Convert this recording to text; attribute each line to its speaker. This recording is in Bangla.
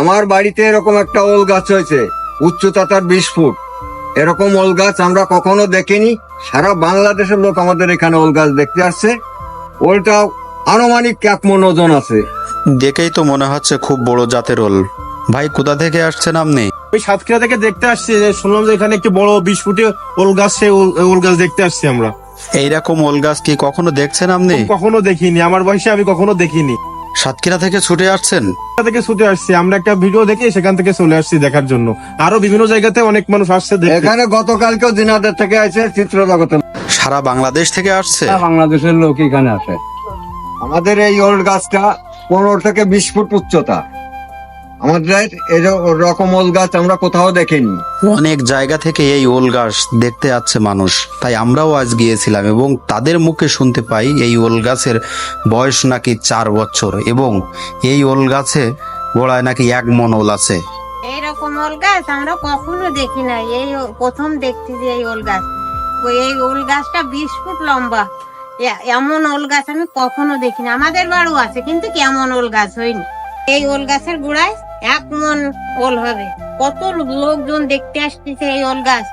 Speaker 1: আমার বাড়িতে এরকম একটা ওল গাছ হয়েছে, উচ্চতা তার 20 ফুট। এরকম ওল গাছ আমরা কখনো দেখিনি। সারা বাংলাদেশের লোক আমাদের এখানে ওল গাছ দেখতে আসছে। ওলটা আনুমানিক 1 মণ ওজন আছে।
Speaker 2: দেখেই তো মনে হচ্ছে খুব বড় জাতের ওল। ভাই কোথা থেকে আসছেন আপনি?
Speaker 3: ওই সাতক্ষীরা থেকে দেখতে আসছি, যে শুনলাম যে এখানে একটি বড় 20 ফুটে ওল গাছ, সেই ওল গাছ দেখতে আসছি আমরা।
Speaker 2: এইরকম ওল গাছ কি কখনো দেখছেন আপনি?
Speaker 3: কখনো দেখিনি, আমার বয়সে আমি কখনো দেখিনি।
Speaker 2: সাতক্ষীরা থেকে ছুটে আসছেন?
Speaker 3: কোথা থেকে ছুটে আসছি, আমরা একটা ভিডিও দেখে সেখান থেকে চলে আসছি দেখার জন্য। আরো বিভিন্ন জায়গাতে অনেক মানুষ আসছে দেখতে।
Speaker 1: এখানে গতকালকেও দিনাদের থেকে আছে, চিত্র জগতে
Speaker 2: সারা বাংলাদেশ থেকে আসছে?
Speaker 1: বাংলাদেশের লোক এখানে আসে। আমাদের এই ওল গাছটা 15 থেকে 20 ফুট উচ্চতা। আমাদের এরকম ওল গাছ আমরা কোথাও দেখিনি।
Speaker 2: অনেক জায়গা থেকে এই ওল গাছ দেখতে আসছে মানুষ, তাই আমরাও আজ গিয়েছিলাম এবং তাদের মুখে শুনতে পাই এই ওল গাছের বয়স নাকি 4 বছর এবং এই ওল গাছে গোড়ায় নাকি 1 মণ ওল আছে।
Speaker 4: এইরকম ওল গাছ আমরা কখনো দেখি না, এই প্রথম দেখছি যে এই ওল গাছ। এই ওল গাছটা 20 ফুট লম্বা। এমন ওল গাছ আমি কখনো দেখিনি। আমাদের বাড়িও আছে, কিন্তু কেমন ওল গাছ হয়নি। এই ওল গাছের গোড়ায় 1 মণ ওল হবে। কত লোকজন দেখতে আসতেছে এই ওল গাছ।